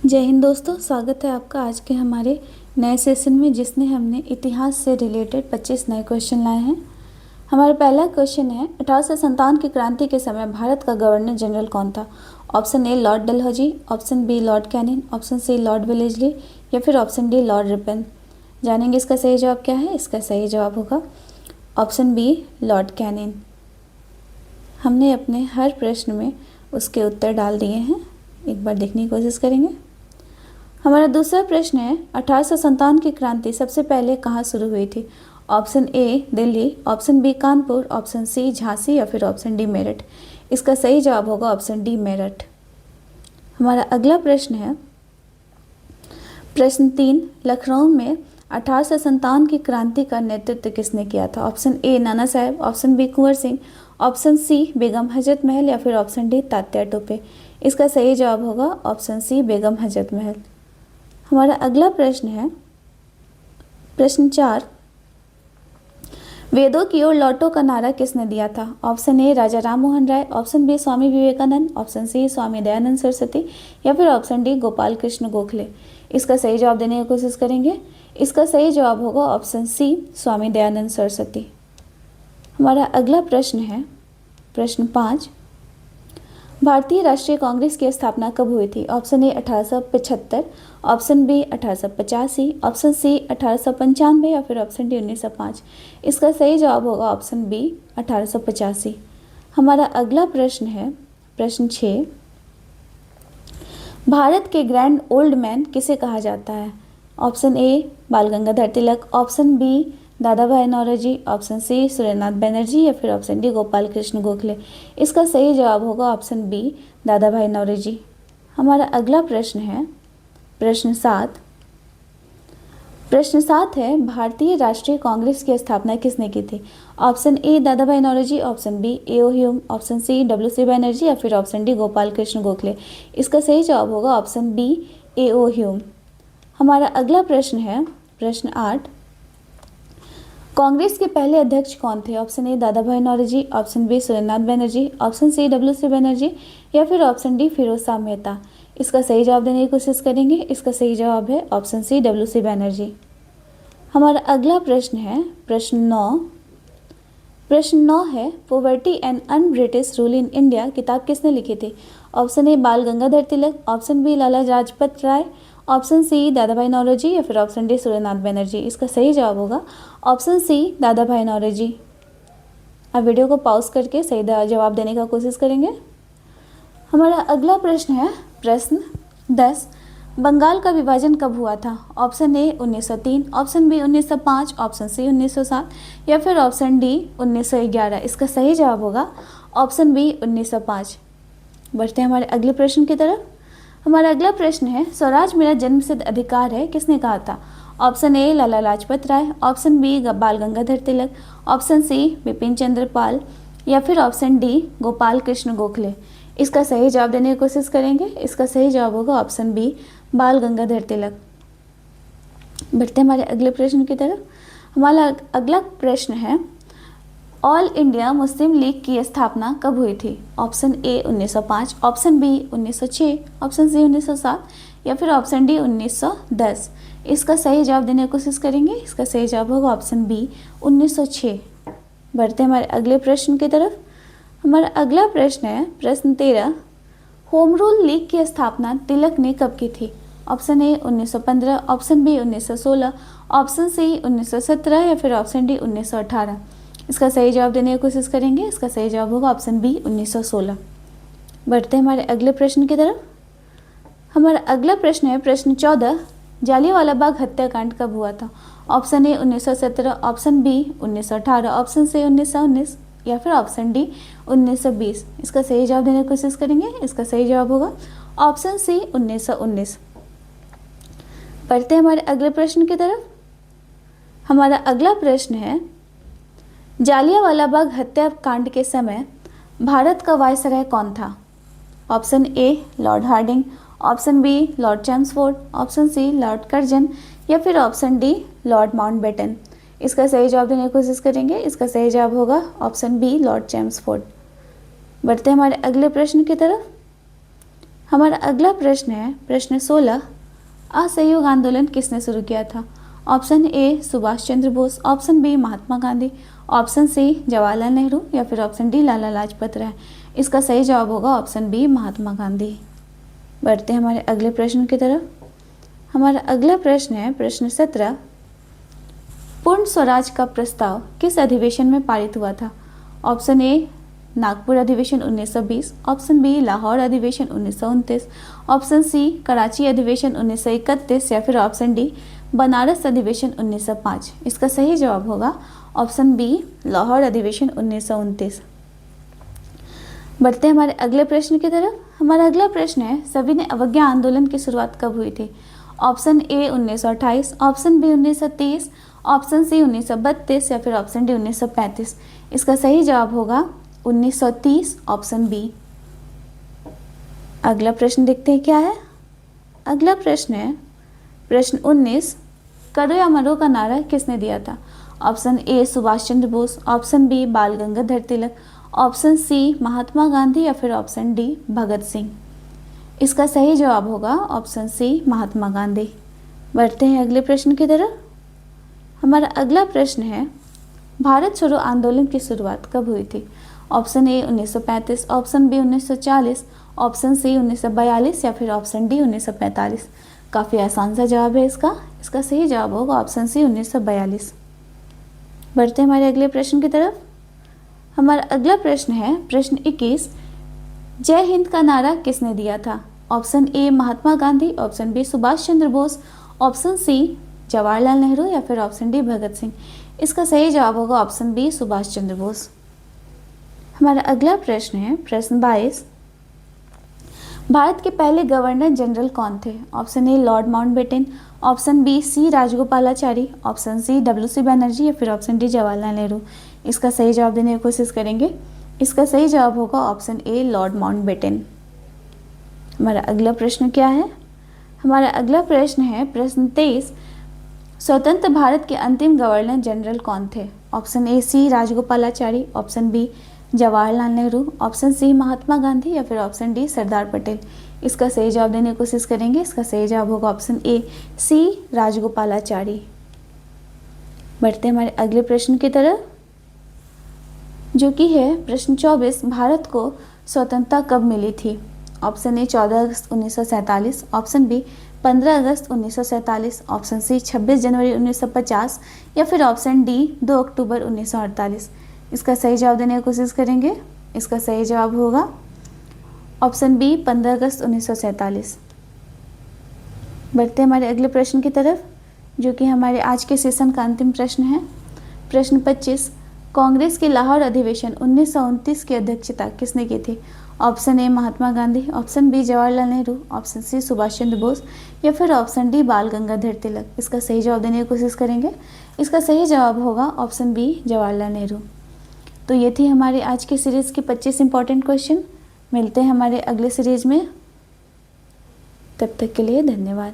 जय हिंद दोस्तों, स्वागत है आपका आज के हमारे नए सेशन में जिसमें हमने इतिहास से रिलेटेड 25 नए क्वेश्चन लाए हैं। हमारा पहला क्वेश्चन है 1857 की क्रांति के समय भारत का गवर्नर जनरल कौन था? Option A Lord Dalhousie, option B Lord Canning, option C Lord Wellesley या फिर ऑप्शन डी लॉर्ड रिपन। जानेंगे इसका सही जवाब क्या है। इसका सही जवाब होगा ऑप्शन बी लॉर्ड कैनिंग। हमने अपने हर प्रश्न में उसके उत्तर डाल दिए हैं, एक बार देखने की कोशिश करेंगे। हमारा दूसरा प्रश्न है 1857 की क्रांति सबसे पहले कहाँ शुरू हुई थी? Option A Delhi, option B Kanpur, option C Jhansi या फिर ऑप्शन डी मेरठ। इसका सही जवाब होगा ऑप्शन डी मेरठ। हमारा अगला प्रश्न है प्रश्न 3, लखनऊ में 1857 की क्रांति का नेतृत्व किसने किया था? ऑप्शन ए Nana Saheb, option B Kunwar Singh, option C Begum Hazrat Mahal या फिर ऑप्शन डी तात्या टोपे। इसका सही जवाब होगा ऑप्शन सी बेगम हजरत महल। हमारा अगला प्रश्न है प्रश्न 4, वेदों की ओर लौटो का नारा किसने दिया था? Option A Raja Ram Mohan Roy, option B Swami Vivekananda, option C Swami Dayanand Saraswati या फिर ऑप्शन डी गोपाल कृष्ण गोखले। इसका सही जवाब देने की कोशिश करेंगे। इसका सही जवाब होगा ऑप्शन सी स्वामी दयानंद सरस्वती। हमारा अगला प्रश्न है प्रश्न 5, भारतीय राष्ट्रीय कांग्रेस की स्थापना कब हुई थी? Option A 1875, option B 1885, option C 1895 या फिर ऑप्शन डी 1905। इसका सही जवाब होगा ऑप्शन बी 1885। हमारा अगला प्रश्न है प्रश्न 6, भारत के ग्रैंड ओल्ड मैन किसे कहा जाता है? ऑप्शन ए बाल गंगाधर तिलक, ऑप्शन बी दादा भाई नौरोजी, ऑप्शन सी सुरेंद्रनाथ बनर्जी या फिर ऑप्शन डी गोपाल कृष्ण गोखले। इसका सही जवाब होगा ऑप्शन बी दादा भाई नौरोजी। हमारा अगला प्रश्न है प्रश्न 7। प्रश्न 7 है भारतीय राष्ट्रीय कांग्रेस की स्थापना किसने की थी? Option A Dadabhai Naoroji, option B A O. Hume, option C W C. Banerjee या फिर ऑप्शन डी गोपाल कृष्ण गोखले। इसका सही जवाब होगा ऑप्शन बी ए.ओ. ह्यूम। हमारा अगला प्रश्न है प्रश्न 8, कांग्रेस के पहले अध्यक्ष कौन थे? Option A Dadabhai Naoroji, option B Surendranath Banerjee, option C W C. Banerjee या फिर ऑप्शन डी फिरोज शाह मेहता। इसका सही जवाब देने की कोशिश करेंगे। इसका सही जवाब है ऑप्शन सी डब्ल्यू.सी. बनर्जी। हमारा अगला प्रश्न है प्रश्न 9। प्रश्न 9 है poverty and un British rule in India किताब किसने लिखी थी? ऑप्शन ए बाल गंगाधर तिलक, ऑप्शन बी लाला लाजपत राय, ऑप्शन सी दादा भाई नौरोजी या फिर ऑप्शन डी सुरेंद्रनाथ बनर्जी। इसका सही जवाब होगा ऑप्शन सी दादा भाई नौरोजी। अब वीडियो को पॉज करके सही जवाब देने का कोशिश करेंगे। हमारा अगला प्रश्न है प्रश्न 10, बंगाल का विभाजन कब हुआ था? Option A 1903, option B 1905, option C 1907 या फिर ऑप्शन डी 1911। इसका सही जवाब होगा ऑप्शन बी 1905। बढ़ते हैं हमारे अगले प्रश्न की तरफ। हमारा अगला प्रश्न है स्वराज मेरा जन्मसिद्ध अधिकार है किसने कहा था? Option A Lala Lajpat Rai, option B Bal Gangadhar Tilak, option C Bipin Chandra Pal या फिर ऑप्शन डी गोपाल कृष्ण गोखले। इसका सही जवाब देने की कोशिश करेंगे। इसका सही जवाब होगा ऑप्शन बी बाल गंगाधर तिलक। बढ़ते हमारे अगले प्रश्न की तरफ। हमारा अगला प्रश्न है ऑल इंडिया मुस्लिम लीग की स्थापना कब हुई थी? Option A 1905, option B 1906, option C 1907 या फिर ऑप्शन डी 1910। इसका सही जवाब देने की कोशिश करेंगे। इसका सही जवाब होगा ऑप्शन बी 1906। बढ़ते हमारे अगले प्रश्न की तरफ। हमारा अगला प्रश्न है प्रश्न 13, होम रूल लीग की स्थापना तिलक ने कब की थी? Option A 1915, option B 1916, option C 1917 या फिर ऑप्शन डी 1918। इसका सही जवाब देने की कोशिश करेंगे। इसका सही जवाब होगा ऑप्शन बी 1916। बढ़ते हैं हमारे अगले प्रश्न की तरफ। हमारा अगला प्रश्न है प्रश्न 14, जालियांवाला बाग हत्याकांड कब हुआ था? Option A 1917, option B 1918, option C 1919 या फिर ऑप्शन डी 1920। इसका सही जवाब देने की कोशिश करेंगे। इसका सही जवाब होगा ऑप्शन सी 1919। बढ़ते हैं हमारे अगले प्रश्न की तरफ। हमारा अगला प्रश्न है जालियांवाला बाग हत्याकांड के समय भारत का वायसराय कौन था? Option A Lord Hardinge, option B Lord Chelmsford, option C Lord Curzon या फिर ऑप्शन डी लॉर्ड माउंटबेटन। इसका सही जवाब देने की कोशिश करेंगे। इसका सही जवाब होगा ऑप्शन बी लॉर्ड चैम्सफोर्ड। बढ़ते हैं हमारे अगले प्रश्न की तरफ। हमारा अगला प्रश्न है प्रश्न 16, असहयोग आंदोलन किसने शुरू किया था? Option A Subhash Chandra Bose, option B Mahatma Gandhi, option C Jawaharlal Nehru या फिर ऑप्शन डी लाला लाजपत राय। इसका सही जवाब होगा ऑप्शन बी महात्मा गांधी। बढ़ते हैं हमारे अगले प्रश्न की तरफ। हमारा अगला प्रश्न है प्रश्न 17, पूर्ण स्वराज का प्रस्ताव किस अधिवेशन में पारित हुआ था? ऑप्शन ए नागपुर अधिवेशन 1920, ऑप्शन बी लाहौर अधिवेशन 1929, ऑप्शन सी कराची अधिवेशन 1931 या फिर ऑप्शन डी बनारस अधिवेशन 1905। इसका सही जवाब होगा ऑप्शन बी लाहौर अधिवेशन 1929। बढ़ते हैं हमारे अगले प्रश्न की तरफ। हमारा अगला प्रश्न है सविनय अवज्ञा आंदोलन की शुरुआत कब हुई थी? Option A 1928, option B 1930, option C 1932 या फिर ऑप्शन डी 1935। इसका सही जवाब होगा 1930 ऑप्शन बी। अगला प्रश्न देखते हैं क्या है। अगला प्रश्न है प्रश्न 19, करो या मरो का नारा किसने दिया था? Option A Subhash Chandra Bose, option B Bal Gangadhar Tilak, option C Mahatma Gandhi या फिर ऑप्शन डी भगत सिंह। इसका सही जवाब होगा ऑप्शन सी महात्मा गांधी। बढ़ते हैं अगले प्रश्न की तरफ। हमारा अगला प्रश्न है भारत छोड़ो आंदोलन की शुरुआत कब हुई थी? Option A 1935, option B 1940, option C 1942 या फिर ऑप्शन डी 1945। काफ़ी आसान सा जवाब है इसका सही जवाब होगा ऑप्शन सी 1942। बढ़ते हैं हमारे अगले प्रश्न की तरफ। हमारा अगला प्रश्न है प्रश्न 21, जय हिंद का नारा किसने दिया था? Option A Mahatma Gandhi, option B Subhash Chandra Bose, option C Jawaharlal Nehru या फिर ऑप्शन डी भगत सिंह। इसका सही जवाब होगा ऑप्शन बी सुभाष चंद्र बोस। हमारा अगला प्रश्न है प्रश्न 22, भारत के पहले गवर्नर जनरल कौन थे? Option A Lord Mountbatten, option B C Rajagopalachari, option C W C. Banerjee या फिर ऑप्शन डी जवाहरलाल नेहरू। इसका सही जवाब देने की कोशिश करेंगे। इसका सही जवाब होगा ऑप्शन ए लॉर्ड माउंटबेटन। हमारा अगला प्रश्न क्या है? हमारा अगला प्रश्न है प्रश्न 23, स्वतंत्र भारत के अंतिम गवर्नर जनरल कौन थे? Option A C Rajagopalachari, option B Jawaharlal Nehru, option C Mahatma Gandhi या फिर ऑप्शन डी सरदार पटेल। इसका सही जवाब देने की कोशिश करेंगे। इसका सही जवाब होगा ऑप्शन ए सी राजगोपालाचारी। बढ़ते हैं हमारे अगले प्रश्न की तरफ, जो कि है प्रश्न 24, भारत को स्वतंत्रता कब मिली थी? ऑप्शन ए 14 अगस्त 1947, ऑप्शन बी 15 अगस्त 1947, ऑप्शन सी 26 जनवरी 1950 या फिर ऑप्शन डी 2 अक्टूबर 1948। इसका सही जवाब देने की कोशिश करेंगे। इसका सही जवाब होगा ऑप्शन बी 15 अगस्त 1947। बढ़ते हैं हमारे अगले प्रश्न की तरफ, जो कि हमारे आज के सेशन का अंतिम प्रश्न है। प्रश्न 25, कांग्रेस के लाहौर अधिवेशन 1929 की अध्यक्षता किसने की थी? Option A Mahatma Gandhi, option B Jawaharlal Nehru, option C Subhash Chandra Bose या फिर ऑप्शन डी बाल गंगाधर तिलक। इसका सही जवाब देने की कोशिश करेंगे। इसका सही जवाब होगा ऑप्शन बी जवाहरलाल नेहरू। तो ये थी हमारे आज की सीरीज़ की 25 इंपॉर्टेंट क्वेश्चन। मिलते हैं हमारे अगले सीरीज में, तब तक के लिए धन्यवाद।